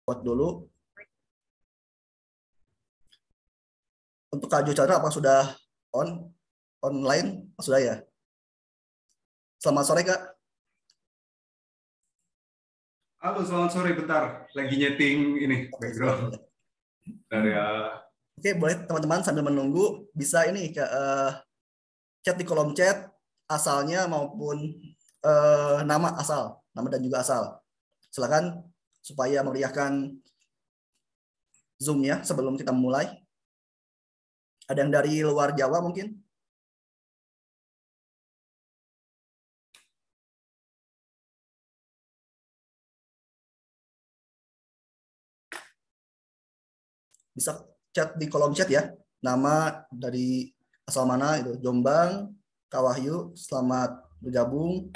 Buat dulu. Untuk Kak Jo Chandra apa sudah online? Sudah ya. Selamat sore Kak. Halo, selamat sore. Bentar, lagi nyeting ini background. Oke, boleh teman-teman sambil menunggu bisa ini chat di kolom chat asalnya maupun nama dan juga asal. Silakan supaya memeriahkan Zoom-nya sebelum kita mulai. Ada yang dari luar Jawa mungkin? Bisa chat di kolom chat ya. Nama dari asal mana itu. Jombang, Kak Wahyu, selamat bergabung.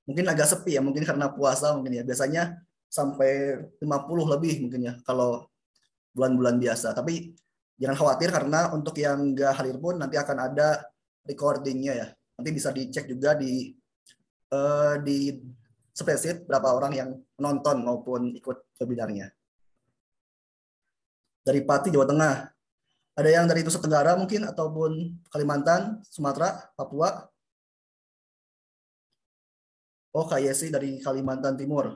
Mungkin agak sepi ya, mungkin karena puasa mungkin ya. Biasanya sampai 50 lebih mungkin ya kalau bulan-bulan biasa. Tapi jangan khawatir karena untuk yang nggak hadir pun nanti akan ada recordingnya ya. Nanti bisa dicek juga di spreadsheet berapa orang yang menonton maupun ikut webinarnya. Dari Pati, Jawa Tengah. Ada yang dari Nusa Tenggara mungkin ataupun Kalimantan, Sumatera, Papua. Oh, Kak Yesi dari Kalimantan Timur.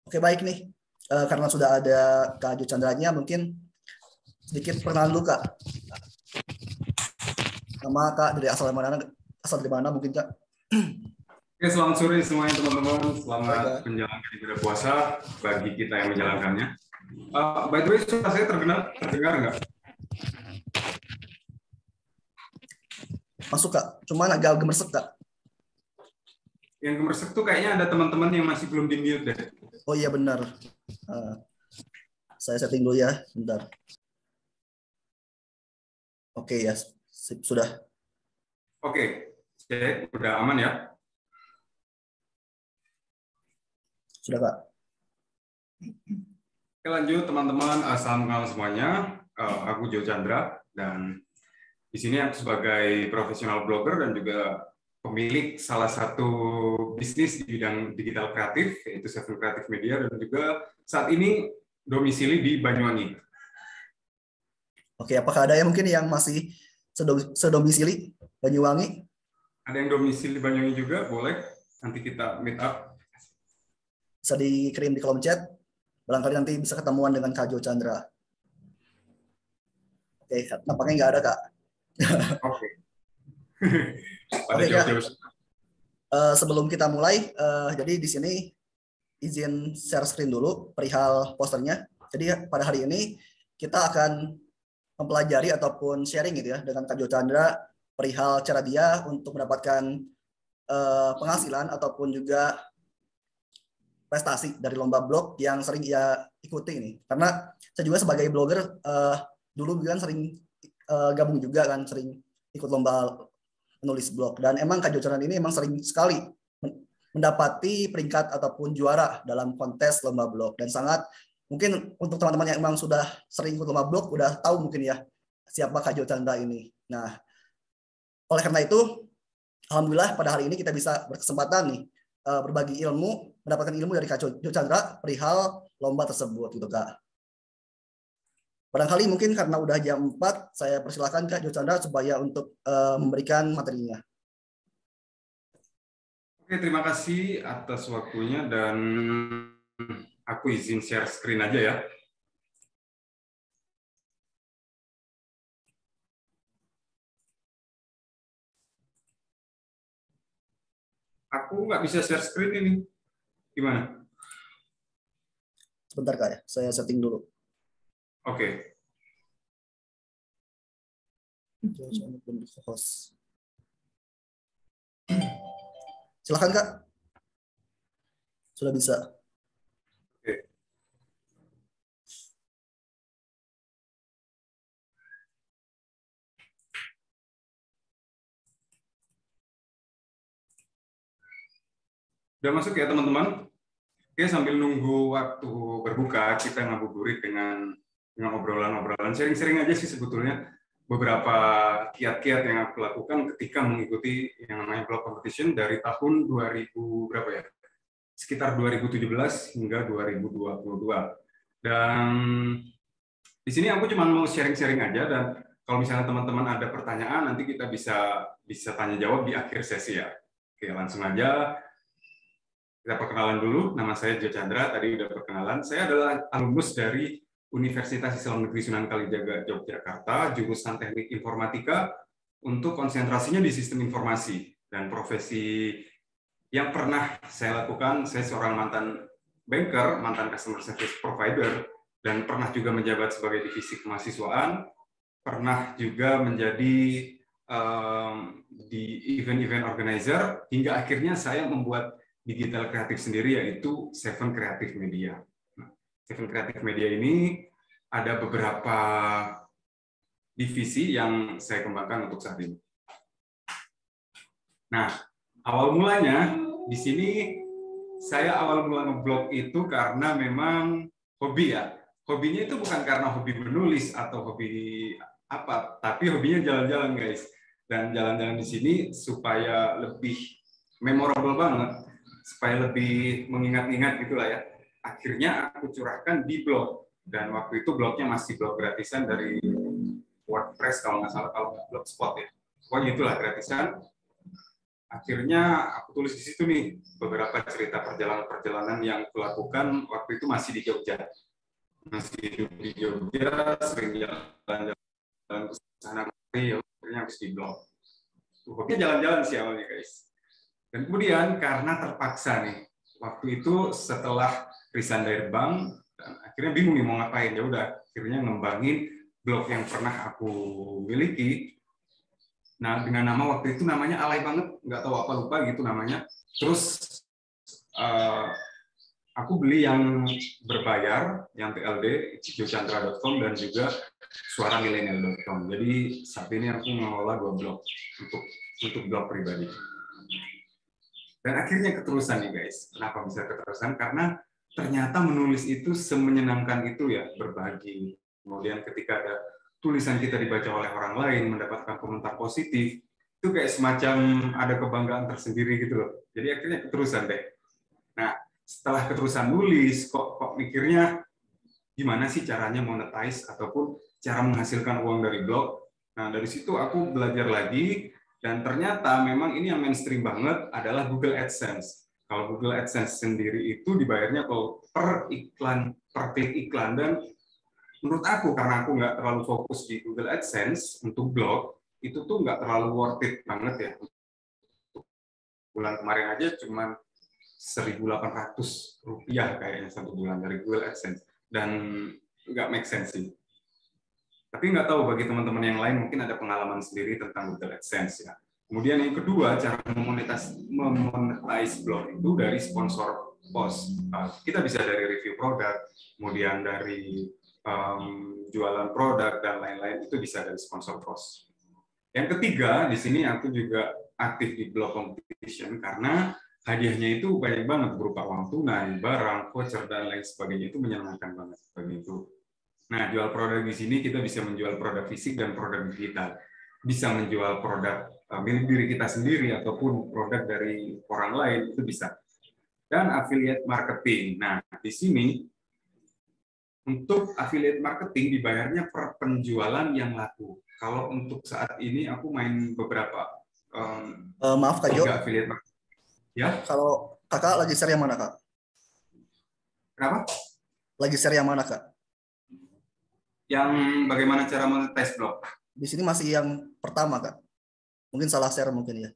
Oke, baik nih. Karena sudah ada Kak Jo Chandranya, mungkin sedikit perkenalan dulu Kak. Nama Kak dari asal dari mana mungkin Kak? Oke, selamat sore semuanya teman-teman. Selamat menjalankan ibadah puasa bagi kita yang menjalankannya. By the way, suara saya terdengar nggak? Masuk Kak, cuman agak gemersek Kak. Yang gemersek tuh kayaknya ada teman-teman yang masih belum di-mute deh. Oh iya benar. Saya setting dulu ya, bentar. Oke ya, sudah. Oke, udah aman ya? Sudah Kak. Oke, lanjut teman-teman. Salam kenal semuanya. Aku Jo Chandra dan di sini aku sebagai profesional blogger dan juga pemilik salah satu bisnis di bidang digital kreatif, yaitu Seven Creative Media, dan juga saat ini domisili di Banyuwangi. Oke, apakah ada yang mungkin yang masih sedomisili Banyuwangi? Ada yang domisili di Banyuwangi juga, boleh. Nanti kita meet up. Bisa dikirim di kolom chat. Barangkali nanti bisa ketemuan dengan Kak Jo Chandra. Oke, nampaknya nggak ada Kak. Oke. Oke Kak. Sebelum kita mulai, jadi di sini izin share screen dulu perihal posternya. Jadi pada hari ini kita akan mempelajari ataupun sharing gitu ya dengan Kak Jo Chandra perihal cara dia untuk mendapatkan penghasilan ataupun juga prestasi dari lomba blog yang sering ia ikuti ini. Karena saya juga sebagai blogger dulu kan sering gabung juga kan, sering ikut lomba menulis blog. Dan emang Kak Jo Chandra ini emang sering sekali mendapati peringkat ataupun juara dalam kontes lomba blog. Dan sangat mungkin untuk teman-teman yang emang sudah sering ikut lomba blog udah tahu mungkin ya siapa Kak Jo Chandra ini. Nah, oleh karena itu alhamdulillah pada hari ini kita bisa berkesempatan nih berbagi ilmu, mendapatkan ilmu dari Kak Jo Chandra perihal lomba tersebut gitu Kak. Barangkali mungkin karena udah jam 4, saya persilakan Kak Jo Chandra supaya untuk memberikan materinya. Oke, terima kasih atas waktunya dan aku izin share screen aja ya. Aku nggak bisa share screen ini. Gimana? Sebentar Kak ya, saya setting dulu. Oke. Silakan Kak. Sudah bisa. Oke. Udah masuk ya teman-teman? Oke, sambil nunggu waktu berbuka, kita ngabuburit dengan obrolan-obrolan. Sharing-sharing aja sih sebetulnya beberapa kiat-kiat yang aku lakukan ketika mengikuti yang namanya blog competition dari tahun 2000 berapa ya? sekitar 2017 hingga 2022. Dan di sini aku cuma mau sharing-sharing aja, dan kalau misalnya teman-teman ada pertanyaan, nanti kita bisa tanya jawab di akhir sesi ya. Oke, langsung aja. Kita perkenalan dulu. Nama saya Jo Chandra, tadi udah perkenalan. Saya adalah alumnus dari Universitas Islam Negeri Sunan Kalijaga, Yogyakarta, jurusan Teknik Informatika, untuk konsentrasinya di sistem informasi. Dan profesi yang pernah saya lakukan, saya seorang mantan banker, mantan customer service provider, dan pernah juga menjabat sebagai divisi kemahasiswaan, pernah juga menjadi di event-event organizer, hingga akhirnya saya membuat digital kreatif sendiri, yaitu Seven Creative Media. Seven Creative Media ini ada beberapa divisi yang saya kembangkan untuk saat ini. Nah, awal mulanya di sini saya awal mula ngeblog itu karena memang hobi ya. Hobinya itu bukan karena hobi menulis atau hobi apa, tapi hobinya jalan-jalan, guys. Dan jalan-jalan di sini supaya lebih memorable banget, supaya lebih mengingat-ingat gitulah ya. Akhirnya aku curahkan di blog, dan waktu itu blognya masih blog gratisan dari WordPress kalau nggak salah, kalau nggak Blogspot ya. Pokoknya itulah gratisan. Akhirnya aku tulis di situ nih beberapa cerita perjalanan-perjalanan yang aku lakukan waktu itu masih di Jogja. Masih hidup di Jogja, sering jalan-jalan ke sana kemari, ya akhirnya habis di blog. Hobinya jalan-jalan sih awalnya, guys. Dan kemudian karena terpaksa nih, waktu itu setelah resign dari bank, dan akhirnya bingung nih mau ngapain, ya udah akhirnya ngembangin blog yang pernah aku miliki. Nah, dengan nama waktu itu namanya alay banget, nggak tahu apa, lupa gitu namanya. Terus aku beli yang berbayar, yang TLD, jochandra.com, dan juga suaramilenial.com. Jadi saat ini aku mengelola 2 blog untuk blog pribadi. Dan akhirnya keterusan nih, guys. Kenapa bisa keterusan? Karena ternyata menulis itu semenyenangkan itu ya, berbagi. Kemudian ketika ada tulisan kita dibaca oleh orang lain, mendapatkan komentar positif, itu kayak semacam ada kebanggaan tersendiri gitu loh. Jadi akhirnya keterusan deh. Nah, setelah keterusan nulis, kok mikirnya gimana sih caranya monetize ataupun cara menghasilkan uang dari blog. Nah, dari situ aku belajar lagi, dan ternyata memang ini yang mainstream banget adalah Google AdSense. Kalau Google AdSense sendiri itu dibayarnya kalau per klik iklan, dan menurut aku, karena aku nggak terlalu fokus di Google AdSense untuk blog, itu tuh nggak terlalu worth it banget ya. Bulan kemarin aja cuma Rp1.800 kayaknya 1 bulan dari Google AdSense, dan nggak make sense sih. Tapi nggak tahu bagi teman-teman yang lain mungkin ada pengalaman sendiri tentang Google AdSense ya. Kemudian yang kedua, cara memonetize blog itu dari sponsor post. Kita bisa dari review produk, kemudian dari jualan produk, dan lain-lain, itu bisa dari sponsor post. Yang ketiga, di sini aku juga aktif di blog competition karena hadiahnya itu banyak banget, berupa uang tunai, barang, voucher, dan lain sebagainya. Itu menyenangkan banget begitu. Nah, jual produk di sini kita bisa menjual produk fisik dan produk digital. Bisa menjual produk milik diri kita sendiri ataupun produk dari orang lain, itu bisa. Dan affiliate marketing. Nah, di sini untuk affiliate marketing dibayarnya per penjualan yang laku. Kalau untuk saat ini aku main beberapa maaf Kak Jo, affiliate marketing. Ya. Kalau kakak lagi share yang mana, Kak? Kenapa? Lagi share yang mana, Kak? Yang bagaimana cara monetize blog? Di sini masih yang pertama, Kak. Mungkin salah share mungkin ya.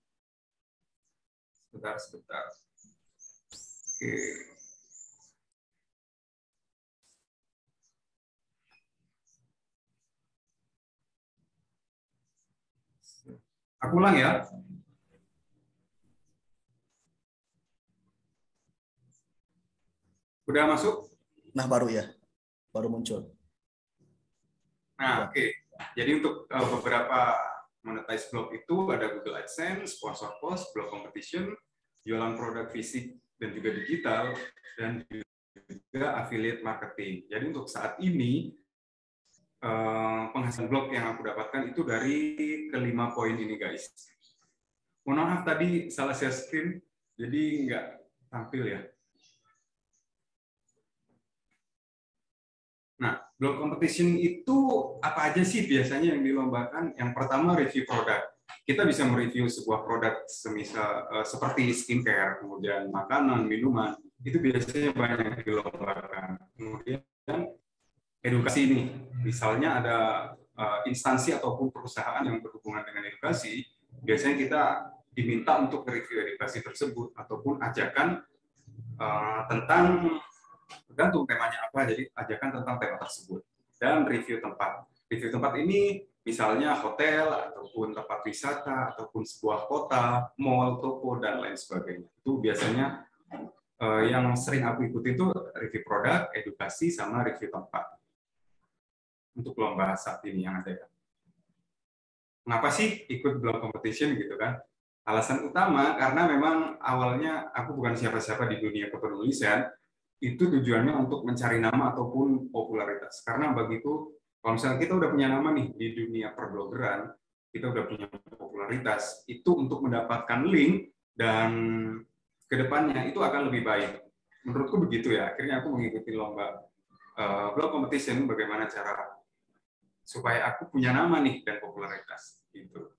Sebentar. Oke. Aku ulang ya. Udah masuk? Nah, baru ya. Baru muncul. Nah, oke. Jadi untuk beberapa monetize blog itu ada Google AdSense, sponsor post, blog competition, jualan produk fisik dan juga digital, dan juga affiliate marketing. Jadi untuk saat ini penghasilan blog yang aku dapatkan itu dari ke-5 poin ini, guys. Mohon maaf tadi salah share screen, jadi nggak tampil ya. Nah, blog competition itu apa aja sih biasanya yang dilombakan? Yang pertama review produk. Kita bisa mereview sebuah produk semisal seperti skincare, kemudian makanan, minuman, itu biasanya banyak dilombakan. Kemudian edukasi nih, misalnya ada instansi ataupun perusahaan yang berhubungan dengan edukasi, biasanya kita diminta untuk review edukasi tersebut ataupun ajakan tentang tergantung temanya apa, jadi ajakan tentang tema tersebut. Dan review tempat. Review tempat ini misalnya hotel, ataupun tempat wisata, ataupun sebuah kota, mall, toko, dan lain sebagainya. Itu biasanya yang sering aku ikuti itu review produk, edukasi, sama review tempat. Untuk lomba saat ini yang ada. Mengapa sih ikut blog competition gitu kan? Alasan utama karena memang awalnya aku bukan siapa-siapa di dunia kepenulisan, itu tujuannya untuk mencari nama ataupun popularitas. Karena begitu, kalau misalnya kita udah punya nama nih di dunia perblogeran, kita udah punya popularitas, itu untuk mendapatkan link dan kedepannya itu akan lebih baik. Menurutku begitu ya. Akhirnya aku mengikuti lomba blog competition, bagaimana cara supaya aku punya nama nih dan popularitas gitu.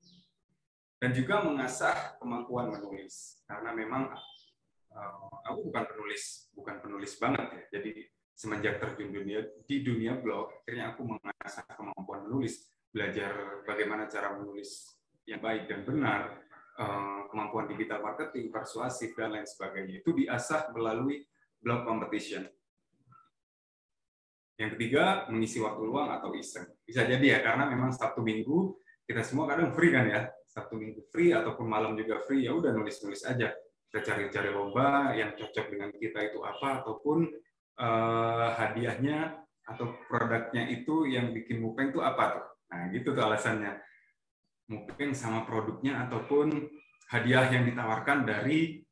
Dan juga mengasah kemampuan menulis karena memang aku bukan penulis banget ya. Jadi semenjak terjun di dunia blog, akhirnya aku mengasah kemampuan menulis, belajar bagaimana cara menulis yang baik dan benar, kemampuan digital marketing, persuasif dan lain sebagainya. Itu diasah melalui blog competition. Yang ketiga, mengisi waktu luang atau iseng. Bisa jadi ya, karena memang Sabtu Minggu kita semua kadang free kan ya. Sabtu Minggu free ataupun malam juga free, ya udah nulis-nulis aja. Kita cari-cari lomba yang cocok dengan kita itu apa, ataupun hadiahnya atau produknya itu yang bikin mupeng itu apa tuh. Nah, gitu tuh alasannya. Mupeng sama produknya ataupun hadiah yang ditawarkan dari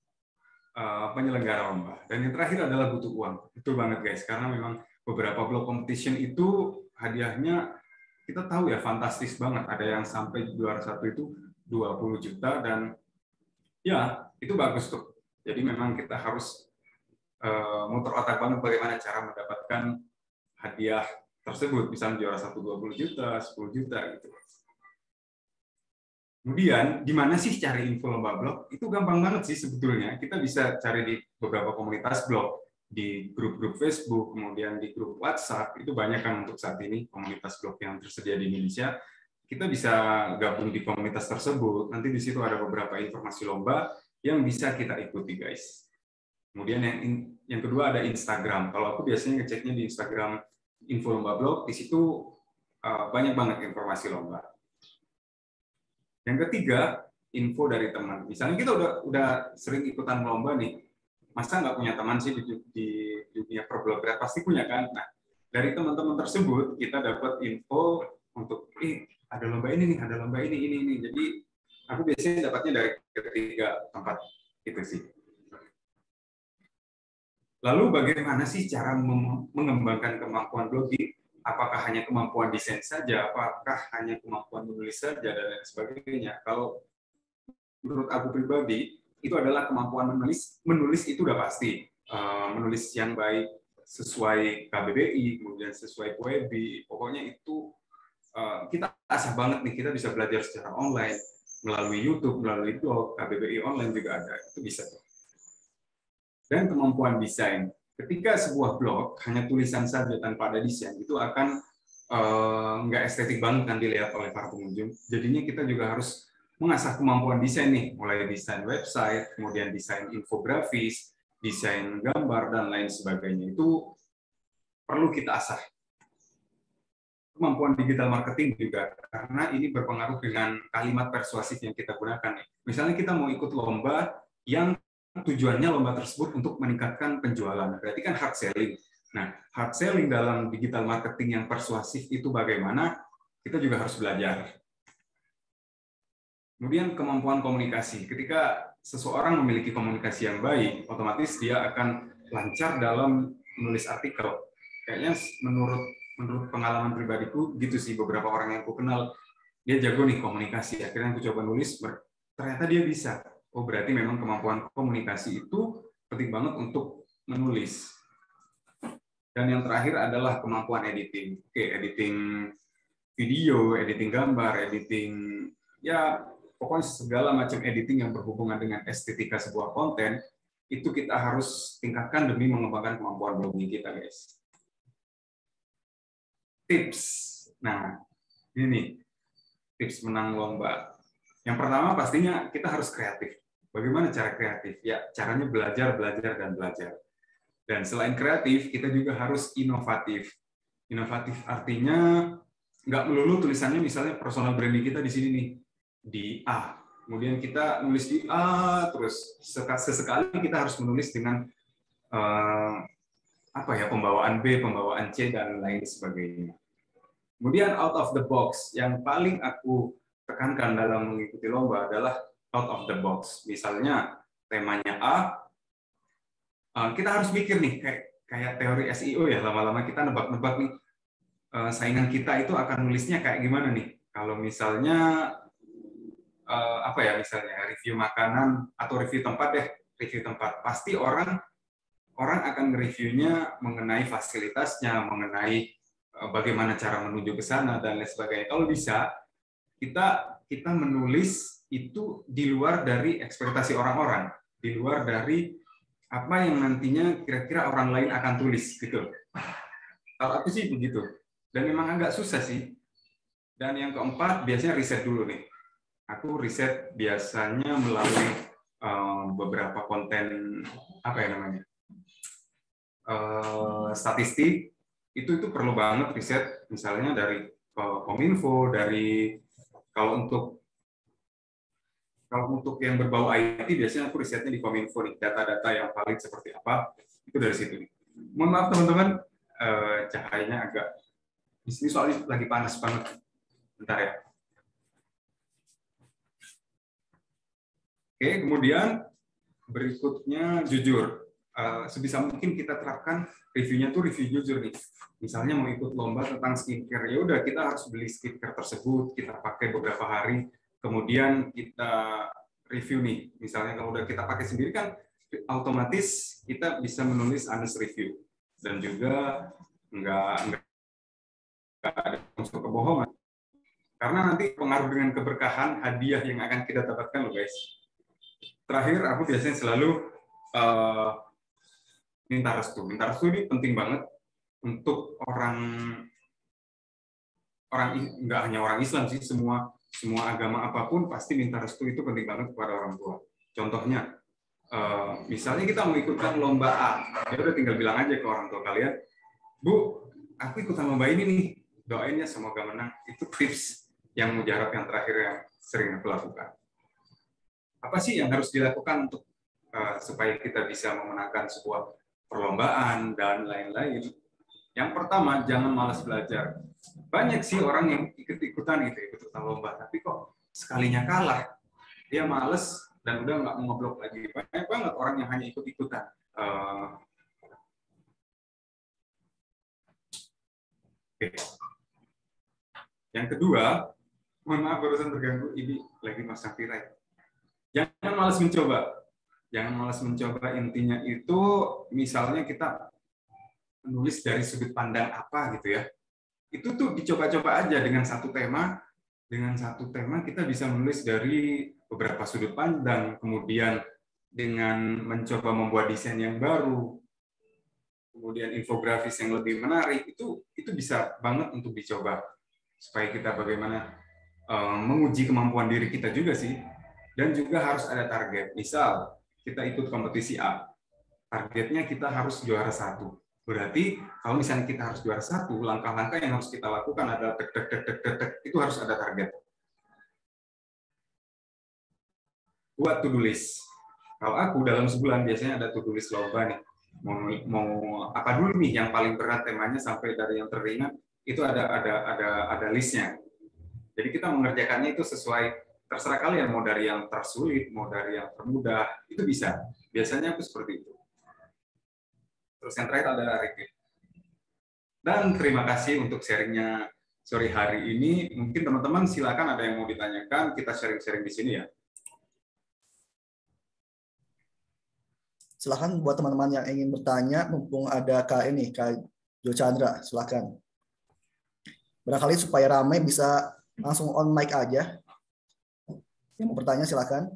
penyelenggara lomba. Dan yang terakhir adalah butuh uang. Betul banget guys, karena memang beberapa blog competition itu hadiahnya kita tahu ya fantastis banget. Ada yang sampai juara satu itu 20 juta dan ya itu bagus tuh. Jadi memang kita harus muter otak banget bagaimana cara mendapatkan hadiah tersebut. Misalnya juara satu 20 juta, 10 juta gitu. Kemudian, di mana sih cari info lomba blog? Itu gampang banget sih sebetulnya. Kita bisa cari di beberapa komunitas blog, di grup-grup Facebook, kemudian di grup WhatsApp. Itu banyak kan untuk saat ini komunitas blog yang tersedia di Indonesia. Kita bisa gabung di komunitas tersebut. Nanti di situ ada beberapa informasi lomba yang bisa kita ikuti, guys. Kemudian yang kedua ada Instagram. Kalau aku biasanya ngeceknya di Instagram info lomba blog, di situ banyak banget informasi lomba. Yang ketiga, info dari teman. Misalnya kita udah sering ikutan lomba nih, masa nggak punya teman sih di dunia perblogeran? Pasti punya kan? Nah, dari teman-teman tersebut kita dapat info untuk ada lomba ini nih, ada lomba ini. Jadi aku biasanya dapatnya dari ketiga tempat itu sih. Lalu bagaimana sih cara mengembangkan kemampuan blogging? Apakah hanya kemampuan desain saja, apakah hanya kemampuan menulis saja, dan lain sebagainya. Kalau menurut aku pribadi, itu adalah kemampuan menulis. Menulis itu udah pasti. Menulis yang baik sesuai KBBI, kemudian sesuai PWB, pokoknya itu kita asah banget nih, kita bisa belajar secara online, melalui YouTube, melalui blog, KBBI online juga ada, itu bisa. Dan kemampuan desain. Ketika sebuah blog hanya tulisan saja tanpa ada desain, itu akan nggak estetik banget kan dilihat oleh para pengunjung. Jadinya kita juga harus mengasah kemampuan desain nih, mulai desain website, kemudian desain infografis, desain gambar, dan lain sebagainya. Itu perlu kita asah. Kemampuan digital marketing juga, karena ini berpengaruh dengan kalimat persuasif yang kita gunakan. Misalnya kita mau ikut lomba yang tujuannya lomba tersebut untuk meningkatkan penjualan. Berarti kan hard selling. Nah, hard selling dalam digital marketing yang persuasif itu bagaimana? Kita juga harus belajar. Kemudian kemampuan komunikasi. Ketika seseorang memiliki komunikasi yang baik, otomatis dia akan lancar dalam menulis artikel. Kayaknya menurut pengalaman pribadiku gitu sih, beberapa orang yang aku kenal, dia jago nih komunikasi. Akhirnya aku coba nulis, ternyata dia bisa. Oh, berarti memang kemampuan komunikasi itu penting banget untuk menulis. Dan yang terakhir adalah kemampuan editing. Oke, editing video, editing gambar, editing ya pokoknya segala macam editing yang berhubungan dengan estetika sebuah konten itu kita harus tingkatkan demi mengembangkan kemampuan blogging kita, guys. Tips. Nah, ini tips menang lomba. Yang pertama pastinya kita harus kreatif. Bagaimana cara kreatif? Ya, caranya belajar, belajar, dan belajar. Dan selain kreatif, kita juga harus inovatif. Inovatif artinya nggak melulu tulisannya misalnya personal branding kita di sini nih, di A. Kemudian kita nulis di A, terus sesekali kita harus menulis dengan pembawaan B, pembawaan C, dan lain sebagainya. Kemudian out of the box, yang paling aku tekankan dalam mengikuti lomba adalah out of the box. Misalnya temanya A, kita harus mikir nih kayak teori SEO ya, lama-lama kita nebak-nebak nih saingan kita itu akan nulisnya kayak gimana nih. Kalau misalnya misalnya review makanan atau review tempat review tempat, pasti orang akan nge-reviewnya mengenai fasilitasnya, mengenai bagaimana cara menuju ke sana dan lain sebagainya. Kalau bisa kita menulis itu di luar dari ekspektasi orang-orang, di luar dari apa yang nantinya kira-kira orang lain akan tulis gitu. Kalau aku sih begitu. Dan memang agak susah sih. Dan yang keempat biasanya riset dulu nih. Aku riset biasanya melalui beberapa konten statistik. Itu perlu banget riset, misalnya dari Kominfo, dari kalau untuk yang berbau IT biasanya aku risetnya di Kominfo nih, data-data yang valid seperti apa, itu dari situ nih. Mohon maaf teman-teman, cahayanya agak di sini soalnya lagi panas banget. Bentar ya. Oke, kemudian berikutnya jujur. Sebisa mungkin kita terapkan reviewnya tuh review jujur nih. Misalnya mau ikut lomba tentang skincare, ya udah kita harus beli skincare tersebut, kita pakai beberapa hari, kemudian kita review nih. Misalnya kalau udah kita pakai sendiri kan otomatis kita bisa menulis honest review dan juga nggak ada unsur kebohongan. Karena nanti pengaruh dengan keberkahan hadiah yang akan kita dapatkan loh guys. Terakhir aku biasanya selalu minta restu. Minta restu ini penting banget untuk orang nggak hanya orang Islam sih, semua agama apapun pasti minta restu itu penting banget kepada orang tua. Contohnya, misalnya kita mau ikutkan lomba A, ya udah tinggal bilang aja ke orang tua kalian, Bu, aku ikutan lomba ini nih, doainnya semoga menang. Itu tips yang mujarab yang terakhir yang sering aku lakukan. Apa sih yang harus dilakukan untuk supaya kita bisa memenangkan sebuah perlombaan dan lain-lain? Yang pertama, jangan malas belajar. Banyak sih orang yang ikut-ikutan lomba, tapi kok sekalinya kalah, dia males dan udah nggak mau ngeblok lagi. Banyak banget orang yang hanya ikut-ikutan. Yang kedua, mohon maaf barusan terganggu, ini lagi masang tirai. Jangan malas mencoba. Jangan malas mencoba, intinya itu misalnya kita menulis dari sudut pandang apa gitu ya. Itu tuh dicoba-coba aja dengan satu tema. Dengan satu tema kita bisa menulis dari beberapa sudut pandang, kemudian dengan mencoba membuat desain yang baru, kemudian infografis yang lebih menarik, itu bisa banget untuk dicoba. Supaya kita bagaimana menguji kemampuan diri kita juga sih. Dan juga harus ada target. Misal, kita ikut kompetisi A. Targetnya kita harus juara 1. Berarti kalau misalnya kita harus juara 1, langkah-langkah yang harus kita lakukan adalah itu harus ada target. Buat to-do list. Kalau aku dalam sebulan biasanya ada to-do list lomba nih. Mau apa dulu nih yang paling berat temanya sampai dari yang teringat itu ada listnya. Jadi kita mengerjakannya itu sesuai, terserah kalian mau dari yang tersulit, mau dari yang termudah, itu bisa. Biasanya aku seperti itu. Terus yang terakhir adalah review. Dan terima kasih untuk sharingnya sore hari ini. Mungkin teman-teman silakan ada yang mau ditanyakan, kita sharing-sharing di sini ya. Silakan buat teman-teman yang ingin bertanya, mumpung ada Kak Jo Chandra, silakan. Barangkali supaya ramai bisa langsung on mic aja. Yang mau bertanya silakan.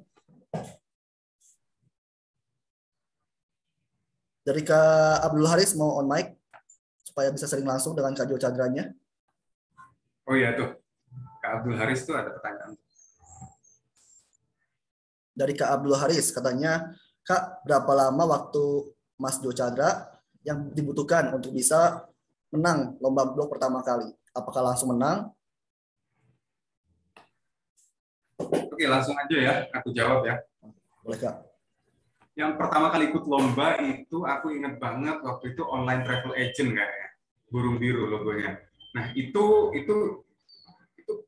Dari Kak Abdul Haris mau on mic supaya bisa sering langsung dengan Kak Jo Chandranya. Oh iya tuh, Kak Abdul Haris tuh ada pertanyaan. Dari Kak Abdul Haris katanya, Kak, berapa lama waktu Mas Jo Chandra yang dibutuhkan untuk bisa menang lomba blog pertama kali? Apakah langsung menang? Oke, langsung aja ya, aku jawab ya. Boleh, Kak. Yang pertama kali ikut lomba itu aku ingat banget waktu itu online travel agent kayaknya, burung biru logonya. Nah itu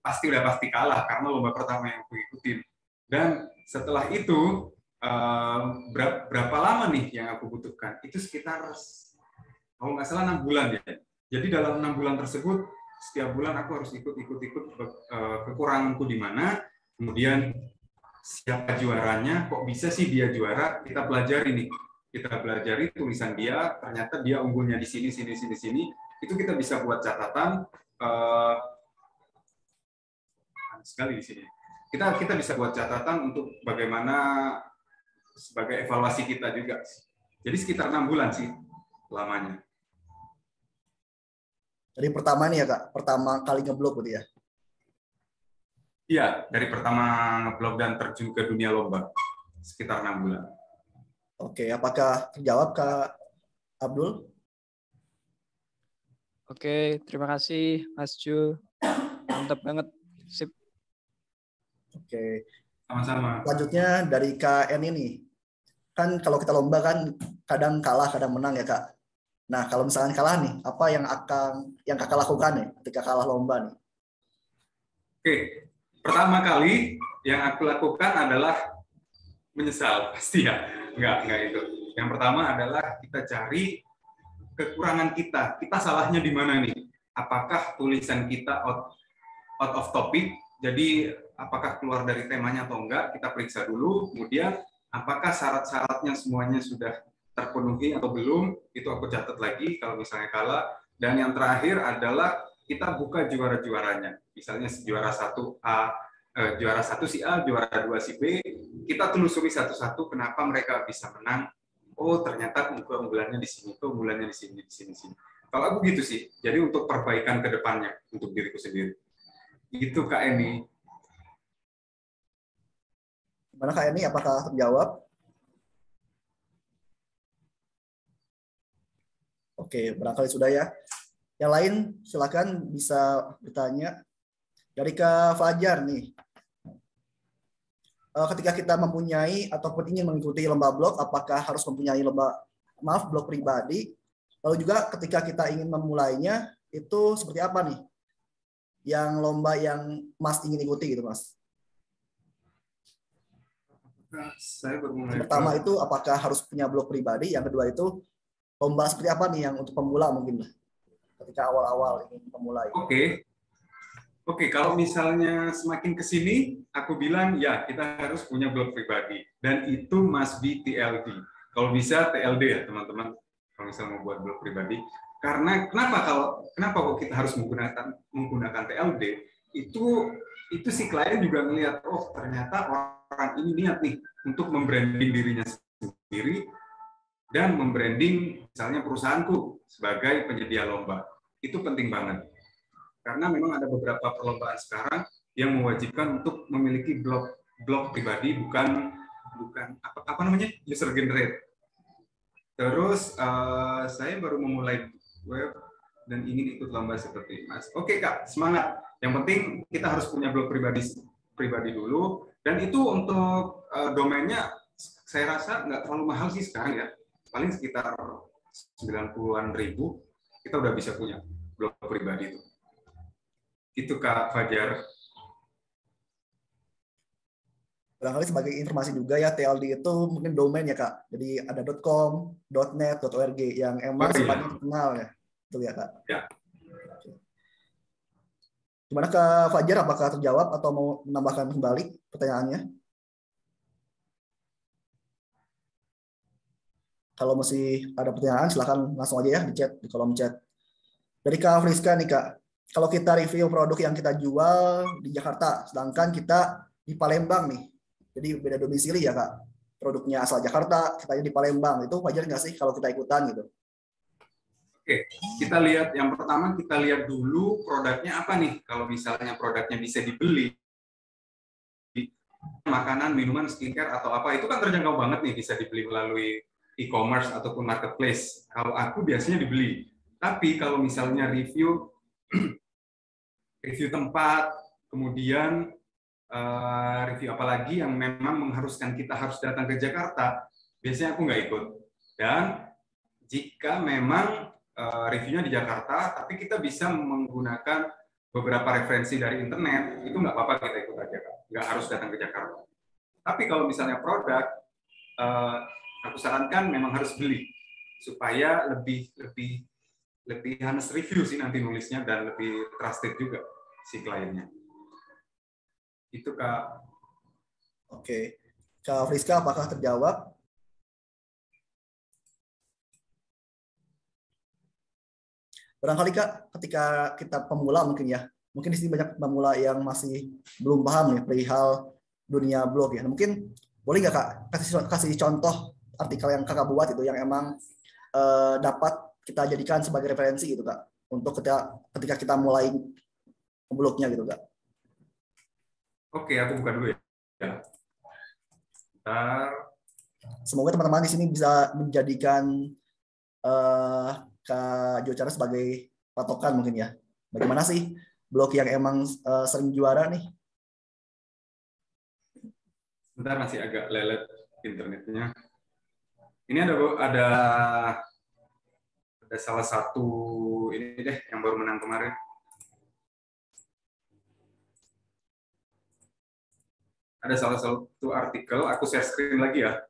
pasti udah pasti kalah karena lomba pertama yang aku ikutin. Dan setelah itu berapa lama nih yang aku butuhkan? Itu sekitar kalau nggak salah 6 bulan ya. Jadi dalam 6 bulan tersebut setiap bulan aku harus ikut kekuranganku di mana, kemudian siapa juaranya, kok bisa sih dia juara, kita pelajari nih. Kita pelajari tulisan dia, ternyata dia unggulnya di sini, itu kita bisa buat catatan sekali di sini. Kita bisa buat catatan untuk bagaimana sebagai evaluasi kita juga. Jadi sekitar 6 bulan sih lamanya. Dari pertama nih ya, Kak, pertama kali ngeblog gitu ya? Iya, dari pertama ngeblog dan terjun ke dunia lomba, sekitar 6 bulan. Oke, apakah terjawab, Kak Abdul? Oke, terima kasih Mas Jo. Mantap banget. Sip. Oke. Sama-sama. Selanjutnya dari KN ini. Kan kalau kita lomba kan kadang kalah, kadang menang ya, Kak. Nah, kalau misalkan kalah nih, apa yang Kakak lakukan nih ketika kalah lomba nih? Oke, pertama kali yang aku lakukan adalah menyesal, pasti ya. Enggak itu. Yang pertama adalah kita cari kekurangan kita. Kita salahnya di mana nih? Apakah tulisan kita out of topic? Jadi apakah keluar dari temanya atau enggak? Kita periksa dulu. Kemudian apakah syarat-syaratnya semuanya sudah terpenuhi atau belum? Itu aku catat lagi kalau misalnya kalah. Dan yang terakhir adalah kita buka juara-juaranya. Misalnya juara 1A, juara 1 si A, juara 2 si B. Kita telusuri satu-satu kenapa mereka bisa menang. Oh, ternyata keunggulannya di sini, keunggulannya di sini. Kalau aku gitu sih. Jadi untuk perbaikan ke depannya untuk diriku sendiri. Itu Kak Eni. Gimana Kak Eni? Apakah terjawab? Oke, barangkali sudah ya. Yang lain silakan bisa bertanya. Dari Kak Fajar nih. Ketika kita mempunyai ataupun ingin mengikuti lomba blog, apakah harus mempunyai blog pribadi? Lalu juga ketika kita ingin memulainya, itu seperti apa nih? Yang lomba yang Mas ingin ikuti gitu, Mas? Pertama itu apakah harus punya blog pribadi? Yang kedua itu lomba seperti apa nih yang untuk pemula mungkin ketika awal-awal ingin memulai? Oke, kalau misalnya semakin ke sini, aku bilang ya kita harus punya blog pribadi dan itu must be TLD. Kalau bisa TLD ya teman-teman, kalau misalnya mau buat blog pribadi. Karena kenapa kok kita harus menggunakan TLD? Itu si klien juga melihat, oh ternyata orang ini niat nih untuk membranding dirinya sendiri dan membranding misalnya perusahaanku sebagai penyedia lomba. Itu penting banget. Karena memang ada beberapa perlombaan sekarang yang mewajibkan untuk memiliki blog pribadi, bukan apa namanya user generate. Terus saya baru memulai web dan ingin ikut lomba seperti Mas. Oke Kak, semangat. Yang penting kita harus punya blog pribadi dulu. Dan itu untuk domainnya saya rasa nggak terlalu mahal sih sekarang ya. Paling sekitar 90-an ribu kita udah bisa punya blog pribadi itu. Itu Kak Fajar. Barangkali sebagai informasi juga ya, TLD itu mungkin domain ya Kak. Jadi ada .com, .net, .org yang emang sifatnya terkenal ya. Betul ya Kak? Ya. Gimana Kak Fajar, apakah terjawab atau mau menambahkan kembali pertanyaannya? Kalau masih ada pertanyaan silahkan langsung aja ya di chat, di kolom chat. Dari Kak Friska nih Kak, kalau kita review produk yang kita jual di Jakarta, sedangkan kita di Palembang nih, jadi beda domisili ya Kak, produknya asal Jakarta, kita di Palembang, itu wajar nggak sih kalau kita ikutan gitu? Oke, kita lihat yang pertama, kita lihat dulu produknya apa nih. Kalau misalnya produknya bisa dibeli, makanan, minuman, skincare atau apa, itu kan terjangkau banget nih, bisa dibeli melalui e-commerce ataupun marketplace. Kalau aku biasanya dibeli. Tapi kalau misalnya review tempat, kemudian review apalagi yang memang mengharuskan kita harus datang ke Jakarta, biasanya aku nggak ikut. Dan jika memang reviewnya di Jakarta, tapi kita bisa menggunakan beberapa referensi dari internet, itu nggak apa-apa, kita ikut aja, nggak harus datang ke Jakarta. Tapi kalau misalnya produk, aku sarankan memang harus beli supaya lebih honest review sih nanti nulisnya, dan lebih trusted juga si kliennya. Itu Kak. Oke, Kak Friska apakah terjawab? Barangkali Kak, ketika kita pemula mungkin ya, mungkin di sini banyak pemula yang masih belum paham nih perihal dunia blog ya. Mungkin boleh nggak Kak kasih contoh artikel yang Kakak buat itu yang emang dapat kita jadikan sebagai referensi gitu Kak, untuk ketika kita mulai blognya gitu Kak. Oke, aku buka dulu ya. Bentar. Semoga teman-teman di sini bisa menjadikan Kak Jo Chandra sebagai patokan mungkin ya. Bagaimana sih blog yang emang sering juara nih? Bentar, masih agak lelet internetnya. Ini ada salah satu ini deh yang baru menang kemarin. Ada salah satu artikel, aku share screen lagi ya.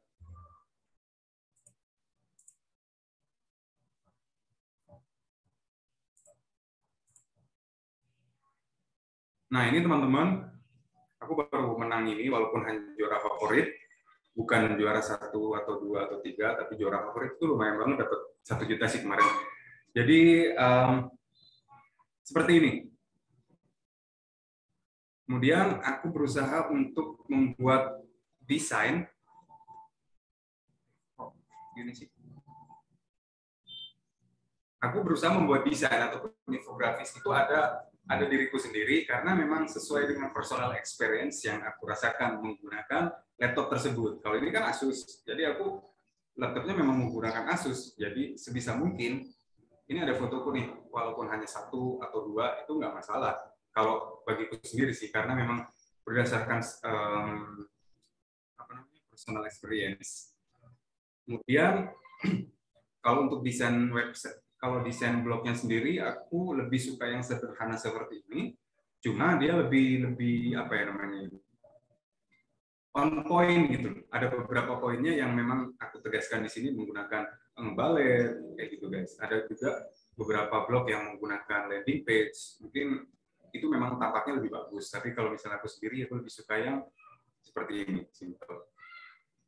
Nah, ini teman-teman, aku baru menang ini walaupun hanya juara favorit, bukan juara 1 atau 2 atau 3, tapi juara favorit itu lumayan banget, dapat 1 juta sih kemarin. Jadi seperti ini. Kemudian aku berusaha untuk membuat desain. Gini sih. Aku berusaha membuat desain ataupun infografis itu ada diriku sendiri karena memang sesuai dengan personal experience yang aku rasakan menggunakan laptop tersebut. Kalau ini kan Asus, jadi aku laptopnya memang menggunakan Asus. Jadi sebisa mungkin ini ada fotoku nih, walaupun hanya 1 atau 2 itu nggak masalah. Kalau bagiku sendiri sih, karena memang berdasarkan personal experience. Kemudian kalau untuk desain website, kalau desain blognya sendiri, aku lebih suka yang sederhana seperti ini. Cuma dia lebih apa ya namanya, on point gitu. Ada beberapa poinnya yang memang aku tegaskan di sini menggunakan ngebalet kayak gitu guys. Ada juga beberapa blog yang menggunakan landing page. Mungkin itu memang tampaknya lebih bagus. Tapi kalau misalnya aku sendiri, aku lebih suka yang seperti ini, simple.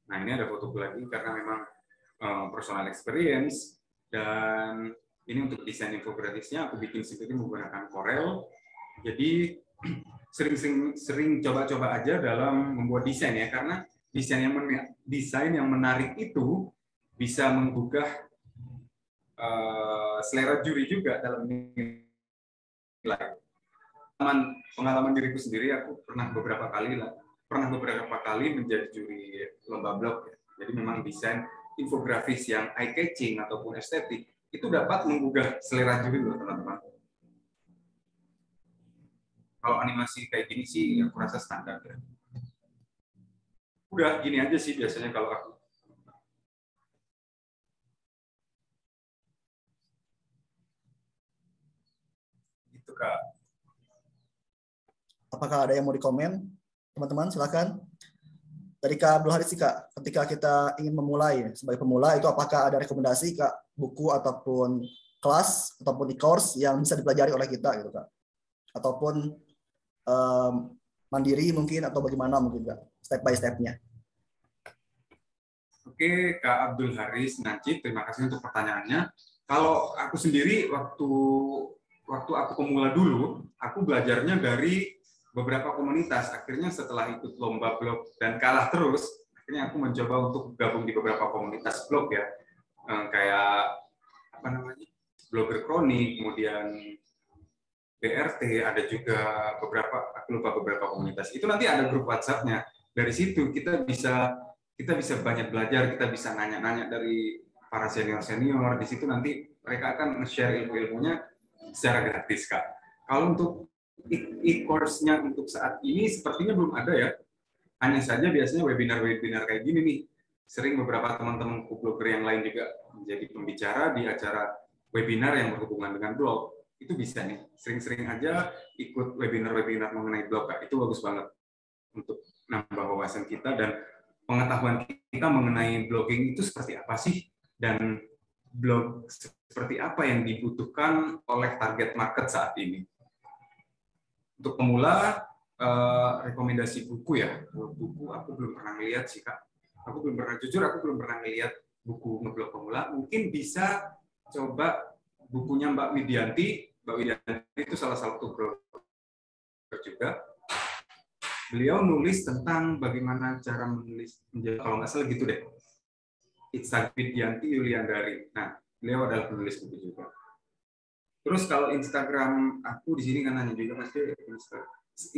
Nah, ini ada fotoku lagi karena memang personal experience. Dan ini untuk desain infografisnya aku bikin sendiri menggunakan Corel. Jadi sering coba-coba aja dalam membuat desain ya, karena desain yang menarik itu bisa menggugah selera juri juga dalam nilai. Pengalaman diriku sendiri, aku pernah beberapa kali menjadi juri lomba blog ya. Jadi memang desain infografis yang eye-catching ataupun estetik itu dapat menggugah selera juri loh teman-teman. Kalau animasi kayak gini sih aku rasa standar ya. Udah gini aja sih biasanya kalau aku. Gitu Kak. Apakah ada yang mau dikomen? Teman-teman silakan. Dari Kak Abdul Haris sih Kak, ketika kita ingin memulai sebagai pemula itu apakah ada rekomendasi Kak, buku ataupun kelas ataupun e-course yang bisa dipelajari oleh kita gitu Kak, ataupun mandiri mungkin atau bagaimana mungkin Kak, step by stepnya. Oke Kak Abdul Haris Najib, terima kasih untuk pertanyaannya. Kalau aku sendiri waktu waktu aku pemula dulu, aku belajarnya dari beberapa komunitas. Akhirnya setelah ikut lomba blog dan kalah terus, akhirnya aku mencoba untuk gabung di beberapa komunitas blog ya, kayak apa namanya, blogger kronik, kemudian BRT, ada juga beberapa, aku lupa beberapa komunitas. Itu nanti ada grup WhatsApp-nya. Dari situ kita bisa banyak belajar, kita bisa nanya-nanya dari para senior-senior. Di situ nanti mereka akan nge-share ilmu-ilmunya secara gratis, Kak. Kalau untuk e-course-nya untuk saat ini sepertinya belum ada ya. Hanya saja biasanya webinar-webinar kayak gini nih. Sering beberapa teman-teman blogger yang lain juga menjadi pembicara di acara webinar yang berhubungan dengan blog. Itu bisa nih, sering-sering aja ikut webinar-webinar mengenai blog, Kak. Itu bagus banget untuk nambah wawasan kita dan pengetahuan kita mengenai blogging itu seperti apa sih, dan blog seperti apa yang dibutuhkan oleh target market saat ini. Untuk pemula, rekomendasi buku ya. Buku aku belum pernah lihat sih, Kak. Aku belum pernah lihat buku ngeblog pemula. Mungkin bisa coba bukunya Mbak Widianti. Mbak Widianti itu salah satu blogger juga. Beliau nulis tentang bagaimana cara menulis, kalau nggak salah gitu deh. It's Widianti Yuliandari. Nah, beliau adalah penulis buku juga. Terus kalau Instagram aku di sini kan nanya juga pasti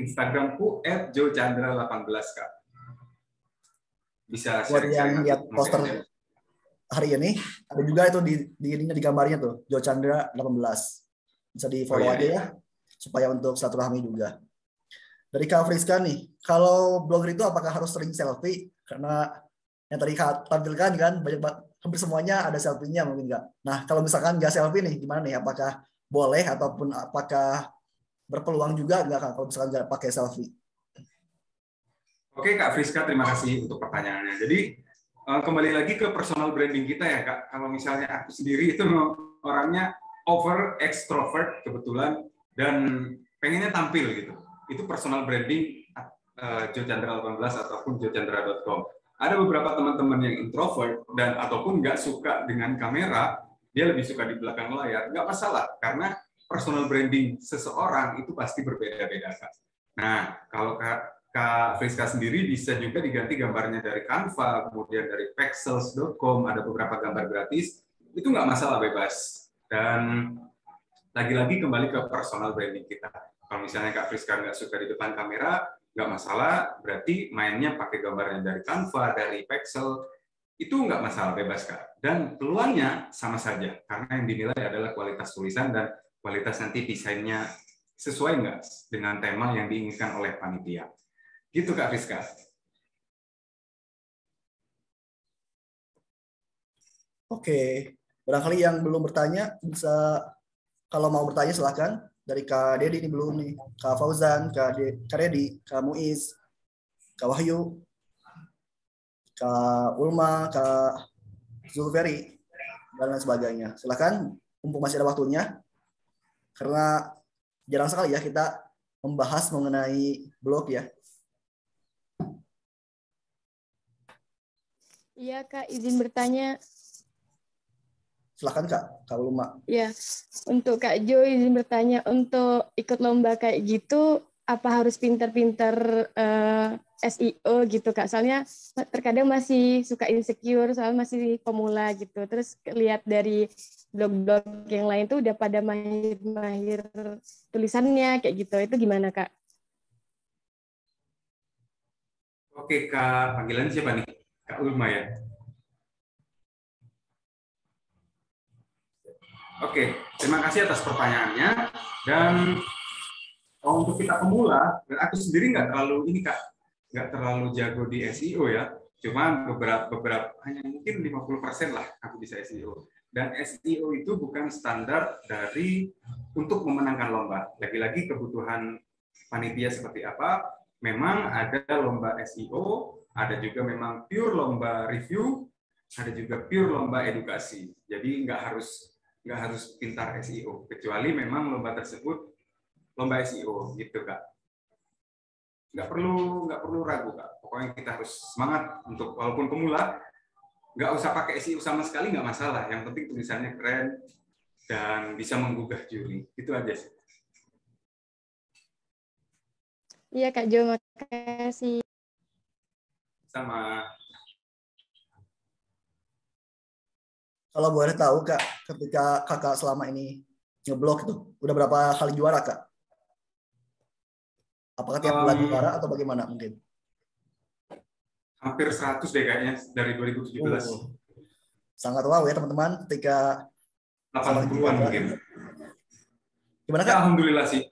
Instagramku @jochandra18, Kak. Bisa buat yang lihat poster hari ini ada juga itu di gambarnya tuh jochandra18. Bisa di follow aja ya supaya untuk silaturahmi juga. Dari Kak Friska nih, kalau blogger itu apakah harus sering selfie? Karena yang tadi Kak tampilkan kan hampir semuanya ada selfie-nya mungkin nggak. Nah kalau misalkan nggak selfie nih gimana nih? Apakah boleh ataupun apakah berpeluang juga nggak Kak kalau misalkan nggak pakai selfie? Oke Kak Friska, terima kasih untuk pertanyaannya. Jadi kembali lagi ke personal branding kita ya Kak. Kalau misalnya aku sendiri itu orangnya over extrovert kebetulan dan pengennya tampil gitu. Itu personal branding jochandra18 ataupun jochandra.com. Ada beberapa teman-teman yang introvert dan ataupun nggak suka dengan kamera, dia lebih suka di belakang layar. Nggak masalah, karena personal branding seseorang itu pasti berbeda-beda Kak. Nah, kalau Kak Friska sendiri bisa juga diganti gambarnya dari Canva, kemudian dari pexels.com, ada beberapa gambar gratis, itu nggak masalah, bebas. Dan lagi-lagi kembali ke personal branding kita. Kalau misalnya Kak Friska nggak suka di depan kamera, nggak masalah, berarti mainnya pakai gambarnya dari Canva, dari Pexel, itu nggak masalah, bebas Kak. Dan peluangnya sama saja, karena yang dinilai adalah kualitas tulisan dan kualitas nanti desainnya sesuai nggak dengan tema yang diinginkan oleh panitia. Gitu Kak Friska. Oke, barangkali yang belum bertanya bisa, kalau mau bertanya silakan. Dari Kak Dedi ini belum nih, Kak Fauzan, Kak Dedi, Kak Muiz, Kak Wahyu, Kak Ulma, Kak Zulferi, dan lain sebagainya. Silakan, mumpung masih ada waktunya, karena jarang sekali ya kita membahas mengenai blog ya. Iya Kak, izin bertanya. Silakan Kak Ulma. Ya, untuk Kak Jo izin bertanya, untuk ikut lomba kayak gitu, apa harus pinter-pinter SEO gitu Kak? Soalnya terkadang masih suka insecure, soalnya masih pemula gitu. Terus lihat dari blog-blog yang lain tuh udah pada mahir-mahir tulisannya kayak gitu. Itu gimana Kak? Oke Kak, panggilan siapa nih? Kak Ulma ya? Oke, terima kasih atas pertanyaannya. Dan untuk kita pemula, dan aku sendiri nggak terlalu jago di SEO ya. Cuma beberapa hanya mungkin 50% lah aku bisa SEO. Dan SEO itu bukan standar untuk memenangkan lomba. Lagi-lagi kebutuhan panitia seperti apa. Memang ada lomba SEO, ada juga memang pure lomba review, ada juga pure lomba edukasi. Jadi nggak harus pintar SEO, kecuali memang lomba tersebut lomba SEO gitu Kak. Nggak perlu ragu Kak. Pokoknya kita harus semangat untuk, walaupun pemula, nggak usah pakai SEO sama sekali, nggak masalah. Yang penting tulisannya keren, dan bisa menggugah juri. Itu aja sih. Iya Kak Jo, makasih. Sama. Kalau boleh tahu Kak, ketika Kakak selama ini ngeblog itu, udah berapa kali juara Kak? Apakah tiap bulan juara atau bagaimana mungkin? Hampir 100 deh kayaknya dari 2017. Sangat wow ya teman-teman, ketika 80-an mungkin. Gimana Ya, Kak? alhamdulillah sih.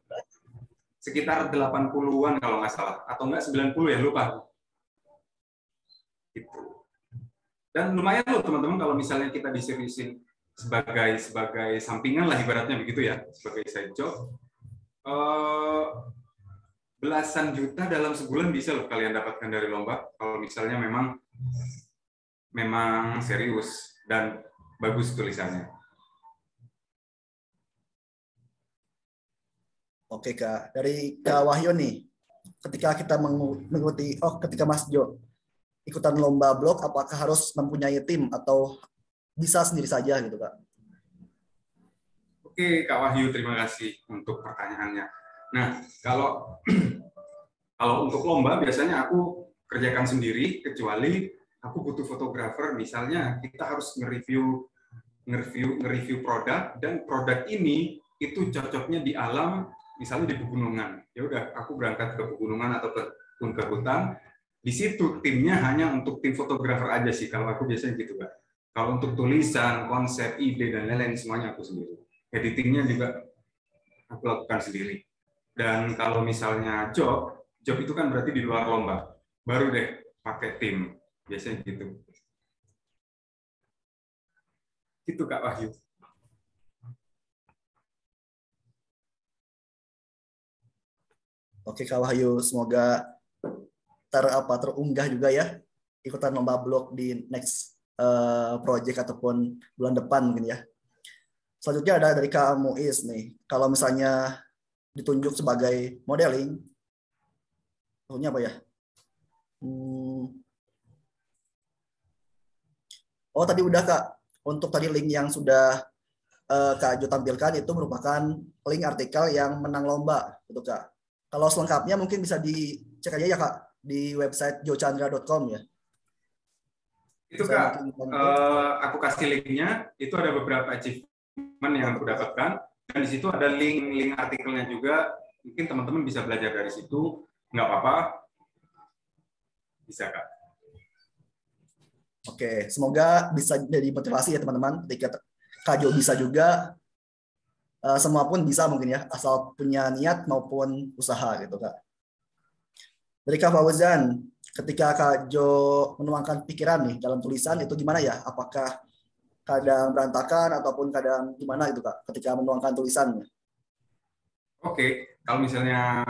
Sekitar 80-an kalau nggak salah. Atau nggak 90 ya, lupa. Gitu. Dan lumayan loh teman-teman kalau misalnya kita diseriusin sebagai sampingan lah ibaratnya begitu ya, sebagai side job. Belasan juta dalam sebulan bisa loh kalian dapatkan dari lomba kalau misalnya memang serius dan bagus tulisannya. Oke Kak, dari Kak Wahyu nih, ketika kita mengikuti, ketika Mas Jo ikutan lomba blog, apakah harus mempunyai tim atau bisa sendiri saja gitu Kak? Oke Kak Wahyu, terima kasih untuk pertanyaannya. Nah, kalau untuk lomba biasanya aku kerjakan sendiri, kecuali aku butuh fotografer. Misalnya kita harus nge-review produk, dan produk ini itu cocoknya di alam, misalnya di pegunungan. Ya udah, aku berangkat ke pegunungan atau ke hutan. Di situ timnya hanya untuk tim fotografer aja sih. Kalau aku biasanya gitu Kak. Kalau untuk tulisan, konsep, ide dan lain-lain semuanya aku sendiri. Editingnya juga aku lakukan sendiri. Dan kalau misalnya job itu kan berarti di luar lomba. Baru deh pakai tim. Biasanya gitu. Gitu Kak Wahyu. Oke Kak Wahyu, semoga terunggah juga ya ikutan lomba blog di next project ataupun bulan depan mungkin ya. Selanjutnya ada dari Kak Muiz nih. Kalau misalnya ditunjuk sebagai modeling, tentunya apa ya? Oh tadi udah Kak, untuk tadi link yang sudah Kak Jo tampilkan itu merupakan link artikel yang menang lomba, gitu Kak. Kalau selengkapnya mungkin bisa dicek aja ya Kak di website jochandra.com ya. Itu Kak, aku kasih linknya. Itu ada beberapa achievement yang aku dapatkan, dan di situ ada link artikelnya juga. Mungkin teman-teman bisa belajar dari situ, nggak apa-apa. Bisa Kak. Oke, semoga bisa jadi motivasi ya teman-teman. Ketika Kak Jo bisa juga, semua pun bisa mungkin ya, asal punya niat maupun usaha gitu Kak. Dari Kak Fauzan, ketika Kak Jo menuangkan pikiran nih dalam tulisan itu gimana ya? Apakah kadang berantakan ataupun kadang gimana gitu Kak ketika menuangkan tulisannya? Oke, kalau misalnya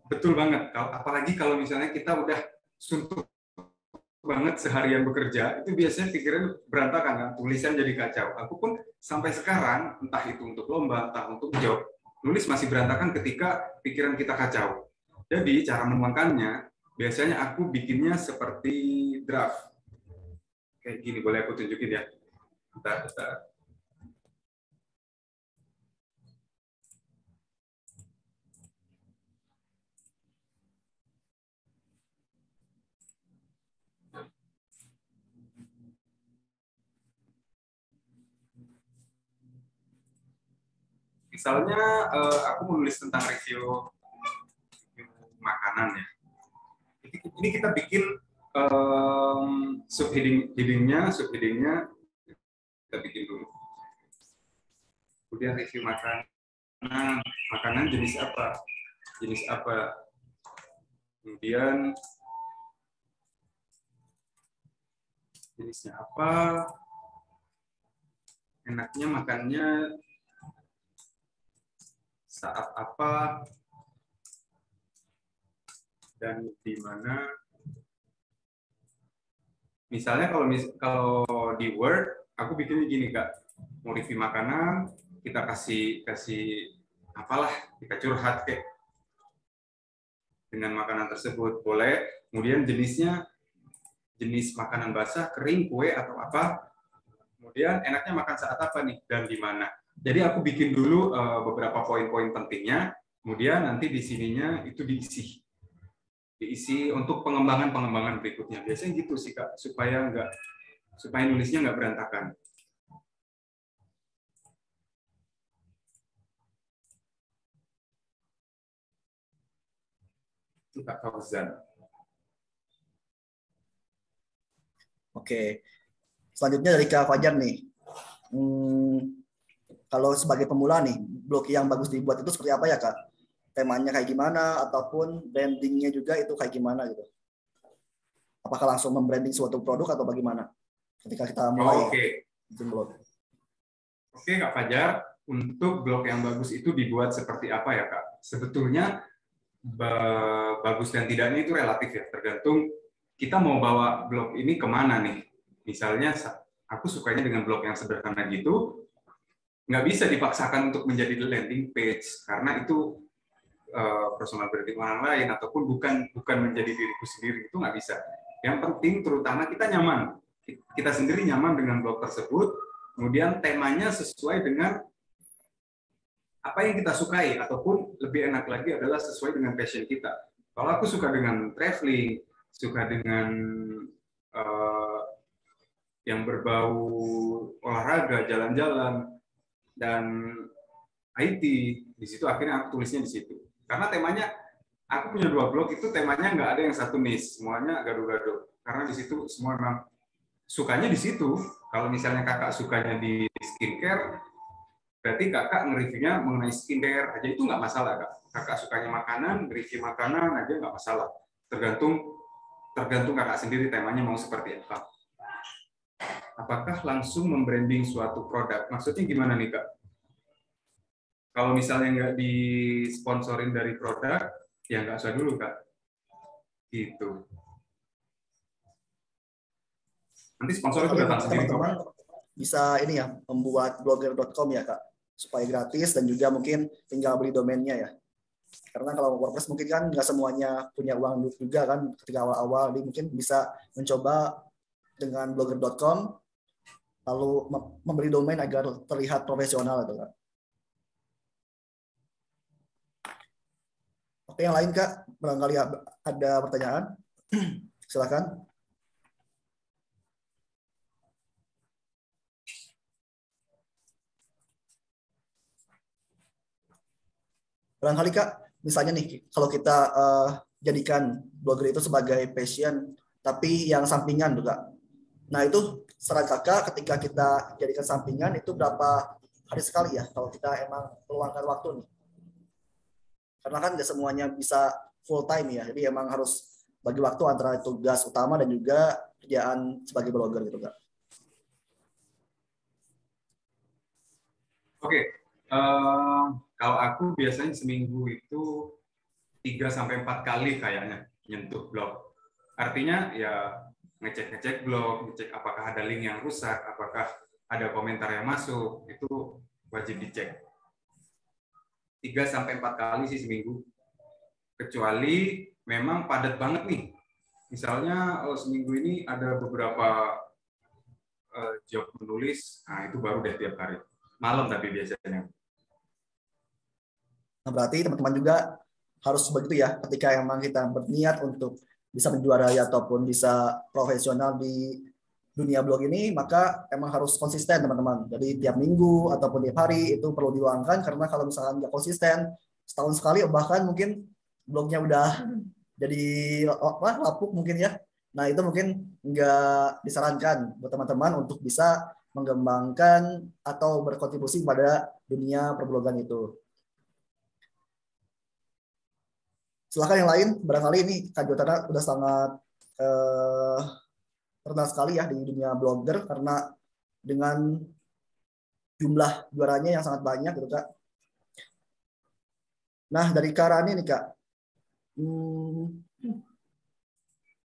betul banget. Apalagi kalau misalnya kita udah suntuk banget seharian bekerja, itu biasanya pikiran berantakan kan, tulisan jadi kacau. Aku pun sampai sekarang, entah itu untuk lomba, entah untuk job, nulis masih berantakan ketika pikiran kita kacau. Jadi cara menuangkannya, biasanya aku bikinnya seperti draft. Kayak gini, boleh aku tunjukin ya? Bentar. Misalnya aku menulis tentang review makanan ya. Ini kita bikin subheadingnya kita bikin dulu. Kemudian review makanan jenis apa? Kemudian jenisnya apa? Enaknya makannya saat apa dan di mana. Misalnya kalau di Word aku bikinnya gini Kak, mau review makanan, kita kasih apalah, kita curhat kayak dengan makanan tersebut boleh. Kemudian jenis makanan basah, kering, kue atau apa. Kemudian enaknya makan saat apa nih dan di mana. Jadi aku bikin dulu beberapa poin-poin pentingnya, kemudian nanti di sininya itu diisi untuk pengembangan berikutnya. Biasanya gitu sih Kak, supaya nulisnya nggak berantakan. Itu Kak Fauzan. Oke, selanjutnya dari Kak Fajar nih. Kalau sebagai pemula nih, blog yang bagus dibuat itu seperti apa ya Kak? Temanya kayak gimana, ataupun brandingnya juga itu kayak gimana gitu? Apakah langsung membranding suatu produk atau bagaimana? Ketika kita mulai bikin blog. Oke Kak Fajar, untuk blog yang bagus itu dibuat seperti apa ya Kak? Sebetulnya bagus dan tidaknya itu relatif ya, tergantung kita mau bawa blog ini kemana nih. Misalnya aku sukanya dengan blog yang sederhana gitu, nggak bisa dipaksakan untuk menjadi landing page karena itu personal branding orang lain ataupun bukan menjadi diriku sendiri, itu nggak bisa. Yang penting terutama kita nyaman, kita sendiri nyaman dengan blog tersebut, kemudian temanya sesuai dengan apa yang kita sukai, ataupun lebih enak lagi adalah sesuai dengan passion kita. Kalau aku suka dengan traveling, suka dengan yang berbau olahraga, jalan-jalan, dan IT, di situ akhirnya aku tulisnya di situ. Karena temanya, aku punya 2 blog itu temanya nggak ada yang satu niche, semuanya gado-gado. Karena di situ semua memang sukanya di situ. Kalau misalnya kakak sukanya di skincare, berarti kakak nge-reviewnya mengenai skincare aja, itu nggak masalah kak. Kakak sukanya makanan, review makanan aja nggak masalah. Tergantung kakak sendiri temanya mau seperti apa. Apakah langsung membranding suatu produk? Maksudnya gimana nih, Kak? Kalau misalnya nggak disponsorin dari produk, ya nggak usah dulu, Kak. Gitu. Nanti sponsor itu datang sendiri. Teman-teman bisa ini ya, membuat blogger.com ya, Kak. Supaya gratis dan juga mungkin tinggal beli domainnya ya. Karena kalau WordPress mungkin kan nggak semuanya punya uang juga kan ketika awal-awal. Jadi mungkin bisa mencoba dengan blogger.com lalu membeli domain agar terlihat profesional itu Kak. Oke, yang lain Kak, barangkali ada pertanyaan. Silakan. Barangkali Kak, misalnya nih kalau kita jadikan blogger itu sebagai passion tapi yang sampingan tuh Kak. Nah itu saran kakak ketika kita jadikan sampingan itu berapa hari sekali ya kalau kita emang meluangkan waktu nih. Karena kan nggak semuanya bisa full time ya, jadi emang harus bagi waktu antara tugas utama dan juga kerjaan sebagai blogger gitu Kak. Oke, kalau aku biasanya seminggu itu 3-4 kali kayaknya nyentuh blog. Artinya ya ngecek blog, ngecek apakah ada link yang rusak, apakah ada komentar yang masuk, itu wajib dicek. 3-4 kali sih seminggu. Kecuali memang padat banget nih. Misalnya seminggu ini ada beberapa job menulis, nah itu baru deh tiap hari. Malam tapi biasanya. Nah berarti teman-teman juga harus begitu ya, ketika emang kita berniat untuk bisa menjuarai ataupun bisa profesional di dunia blog ini, maka emang harus konsisten teman-teman. Jadi tiap minggu ataupun tiap hari itu perlu diluangkan, karena kalau misalkan nggak konsisten, setahun sekali bahkan mungkin blognya udah jadi lapuk mungkin ya. Nah itu mungkin nggak disarankan buat teman-teman untuk bisa mengembangkan atau berkontribusi pada dunia perblogan itu. Silakan yang lain, barangkali ini Kak Jotana udah sangat terkenal sekali ya di dunia blogger karena dengan jumlah juaranya yang sangat banyak gitu Kak. Nah dari Kak Rani nih Kak,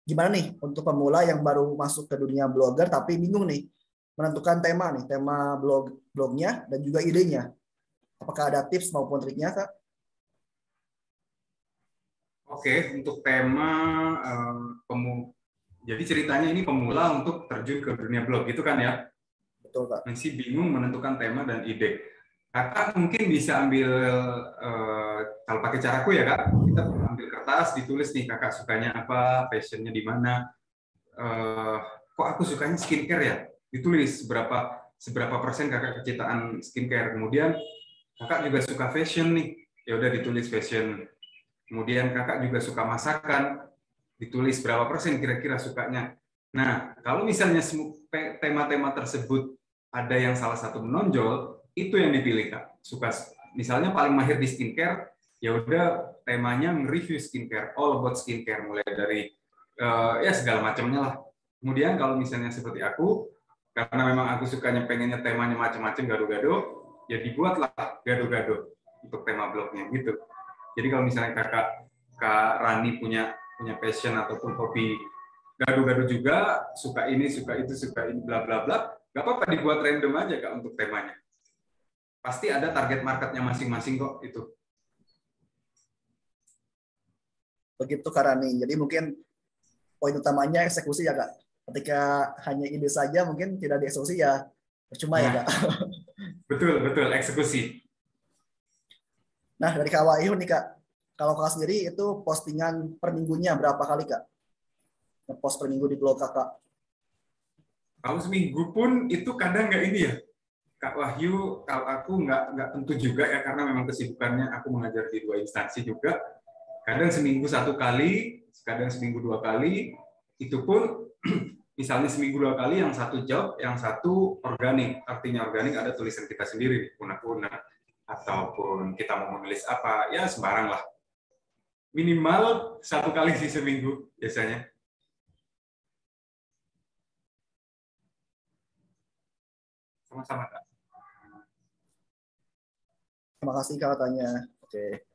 gimana nih untuk pemula yang baru masuk ke dunia blogger tapi bingung nih menentukan tema blognya dan juga idenya. Apakah ada tips maupun triknya Kak? Oke, untuk tema jadi ceritanya ini pemula untuk terjun ke dunia blog gitu kan ya? Betul Kak. Masih bingung menentukan tema dan ide. Kakak mungkin bisa ambil, kalau pakai caraku ya Kak, kita ambil kertas, ditulis nih kakak sukanya apa, passionnya di mana. Kok aku sukanya skincare ya? Ditulis seberapa persen kakak kecintaan skincare. Kemudian kakak juga suka fashion nih, ya udah ditulis fashion. Kemudian kakak juga suka masakan, ditulis berapa persen kira-kira sukanya. Nah, kalau misalnya tema-tema tersebut ada yang salah satu menonjol, itu yang dipilih Kak. Suka misalnya paling mahir di skincare, ya udah temanya nge-review skincare, all about skincare, mulai dari ya segala macamnya lah. Kemudian kalau misalnya seperti aku, karena memang aku sukanya pengennya temanya macam-macam, gado-gado, ya dibuatlah gado-gado untuk tema blognya gitu. Jadi kalau misalnya Kak Rani punya passion ataupun hobi gado-gado juga, suka ini, suka itu, suka ini, bla bla bla, nggak apa-apa dibuat random aja Kak untuk temanya. Pasti ada target marketnya masing-masing kok itu. Begitu Kak Rani. Jadi mungkin poin utamanya eksekusi ya Kak. Ketika hanya ide saja mungkin tidak dieksekusi ya percuma ya Kak. Betul, eksekusi. Nah, dari Kak Wahyu nih Kak, kalau Kakak sendiri itu postingan per minggunya berapa kali Kak? Ngepost per minggu di blog Kakak? Kalau seminggu pun itu kadang nggak ini ya, Kak Wahyu, kalau aku nggak tentu juga ya, karena memang kesibukannya aku mengajar di 2 instansi juga. Kadang seminggu 1 kali, kadang seminggu 2 kali, itu pun misalnya seminggu 2 kali, yang satu job, yang satu organik. Artinya organik ada tulisan kita sendiri, puna-puna, ataupun kita mau menulis apa, ya sembarang lah. Minimal 1 kali sih seminggu biasanya. Sama-sama Kak. Terima kasih Kak tanya. Oke.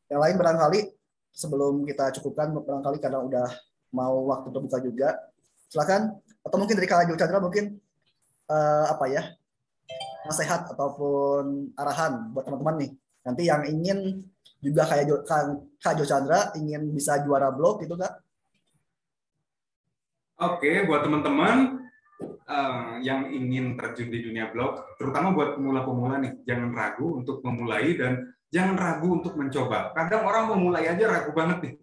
Yang lain barangkali sebelum kita cukupkan, barangkali karena udah mau waktu terbuka juga, silakan. Atau mungkin dari Kak Jo Chandra mungkin apa ya, nasihat ataupun arahan buat teman-teman nih. Nanti yang ingin juga kayak Kak Jo Chandra ingin bisa juara blog gitu Kak. Oke, buat teman-teman yang ingin terjun di dunia blog, terutama buat pemula-pemula nih, jangan ragu untuk memulai dan jangan ragu untuk mencoba. Kadang orang mau mulai aja ragu banget nih.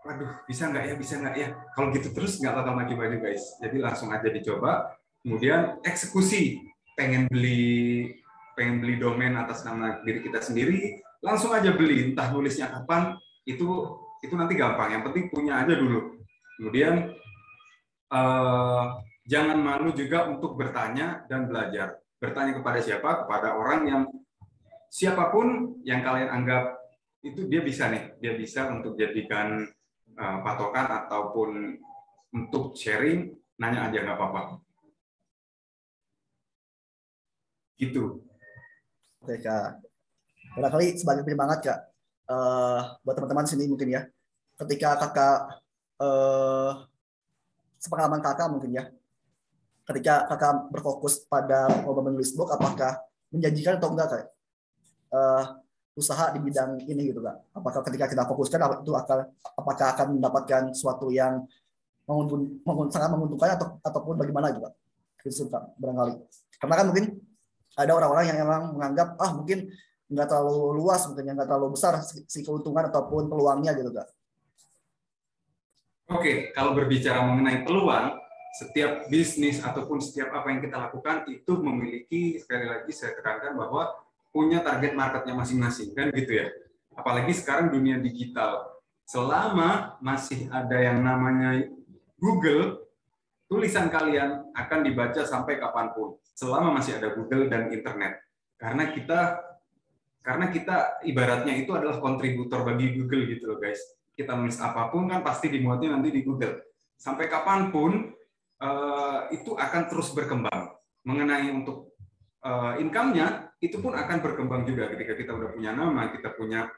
Waduh, bisa nggak ya? Kalau gitu terus nggak bakal maju-maju guys. Jadi langsung aja dicoba. Kemudian eksekusi. Pengen beli domain atas nama diri kita sendiri, langsung aja beli. Entah nulisnya kapan, itu nanti gampang. Yang penting punya aja dulu. Kemudian jangan malu juga untuk bertanya dan belajar. Bertanya kepada siapa? Kepada orang yang siapapun yang kalian anggap itu dia bisa untuk jadikan patokan ataupun untuk sharing, nanya aja nggak apa-apa. Gitu. Oke Kak. Barangkali sebagai penyemangat Kak, buat teman-teman sini mungkin ya, ketika Kakak sepengalaman Kakak mungkin ya, ketika Kakak berfokus pada menulis blog, apakah menjanjikan atau enggak Kak? Usaha di bidang ini gitu Kak. Apakah ketika kita fokuskan itu apakah akan mendapatkan sesuatu yang sangat menguntungkan ataupun bagaimana gitu Kak? Itu Kak barangkali. Karena kan mungkin ada orang-orang yang memang menganggap mungkin nggak terlalu luas, mungkin nggak terlalu besar si keuntungan ataupun peluangnya gitu Kak. Oke, kalau berbicara mengenai peluang, setiap bisnis ataupun setiap apa yang kita lakukan itu memiliki, sekali lagi saya tekankan bahwa punya target marketnya masing-masing, kan gitu ya. Apalagi sekarang dunia digital. Selama masih ada yang namanya Google, tulisan kalian akan dibaca sampai kapanpun. Selama masih ada Google dan internet. Karena kita ibaratnya itu adalah kontributor bagi Google gitu loh guys. Kita nulis apapun kan pasti dimuatnya nanti di Google. Sampai kapanpun itu akan terus berkembang. Mengenai untuk income-nya, itu pun akan berkembang juga ketika kita udah punya nama, kita punya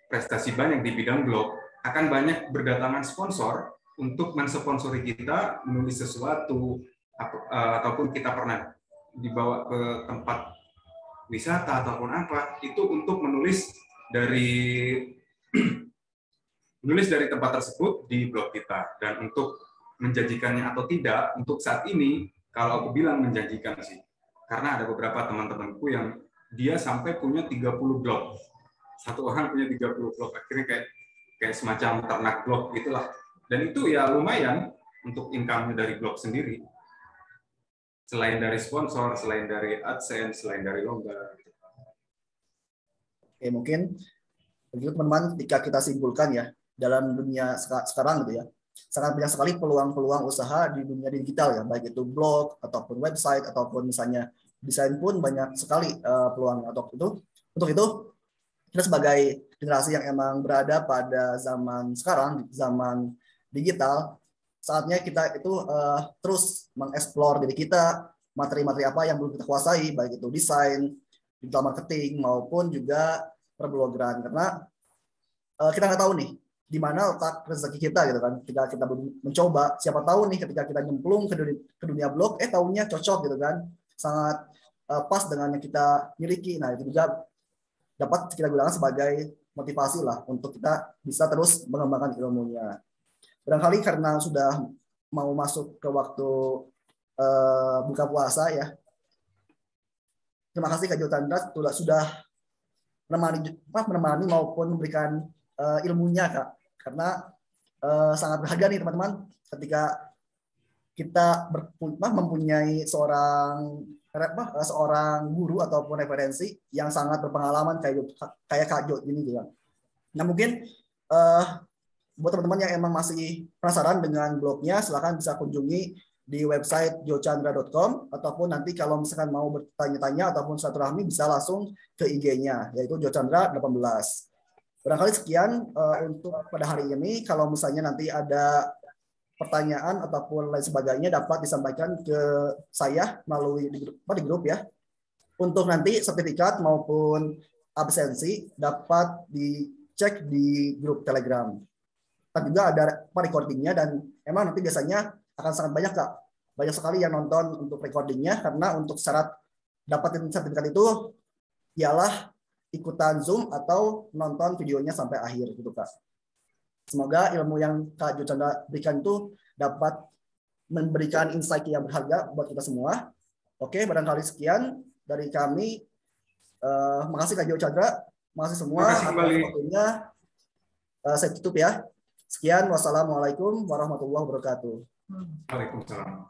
prestasi banyak di bidang blog, akan banyak berdatangan sponsor untuk mensponsori kita menulis sesuatu, ataupun kita pernah dibawa ke tempat wisata ataupun apa, itu untuk menulis dari tempat tersebut di blog kita. Dan untuk menjanjikannya atau tidak, untuk saat ini kalau aku bilang menjanjikan sih, karena ada beberapa teman-temanku yang dia sampai punya 30 blog. Satu orang punya 30 blog, akhirnya kayak semacam ternak blog gitulah. Dan itu ya lumayan untuk income-nya dari blog sendiri. Selain dari sponsor, selain dari AdSense, selain dari lomba. Oke, mungkin begitu teman-teman, ketika kita simpulkan ya, dalam dunia sekarang gitu ya, sangat banyak sekali peluang-peluang usaha di dunia digital ya, baik itu blog ataupun website ataupun misalnya desain pun banyak sekali peluang. Untuk itu kita sebagai generasi yang emang berada pada zaman sekarang, zaman digital, saatnya kita itu terus mengeksplor diri kita, materi-materi apa yang belum kita kuasai, baik itu desain, digital marketing maupun juga perblogeran, karena kita nggak tahu nih di mana letak rezeki kita gitu kan. Ketika kita mencoba, siapa tahu nih ketika kita nyemplung ke dunia blog, tahunya cocok gitu kan, sangat pas dengan yang kita miliki. Nah, itu juga dapat kita gunakan sebagai motivasi lah untuk kita bisa terus mengembangkan ilmunya. Barangkali karena sudah mau masuk ke waktu buka puasa ya. Terima kasih Kak Jo Chandra sudah menemani maupun memberikan ilmunya Kak. Karena sangat berharga nih teman-teman ketika kita mempunyai seorang guru ataupun referensi yang sangat berpengalaman kayak Kak Jo ini juga. Nah, mungkin buat teman-teman yang emang masih penasaran dengan blognya, silakan bisa kunjungi di website jochandra.com, ataupun nanti kalau misalkan mau bertanya-tanya ataupun silaturahmi bisa langsung ke IG-nya, yaitu jochandra 18. Barangkali sekian untuk pada hari ini. Kalau misalnya nanti ada pertanyaan ataupun lain sebagainya dapat disampaikan ke saya melalui di grup ya. Untuk nanti sertifikat maupun absensi dapat dicek di grup Telegram. Dan juga ada recordingnya, dan emang nanti biasanya akan sangat banyak Kak. Banyak sekali yang nonton untuk recordingnya, karena untuk syarat dapatin sertifikat itu ialah ikutan Zoom atau nonton videonya sampai akhir gitu Kak. Semoga ilmu yang Kak Jo Chandra berikan itu dapat memberikan insight yang berharga buat kita semua. Oke, barangkali sekian dari kami. Makasih Kak Jo Chandra, makasih semua atas waktunya. Saya tutup ya. Sekian, wassalamualaikum warahmatullahi wabarakatuh. Waalaikumsalam.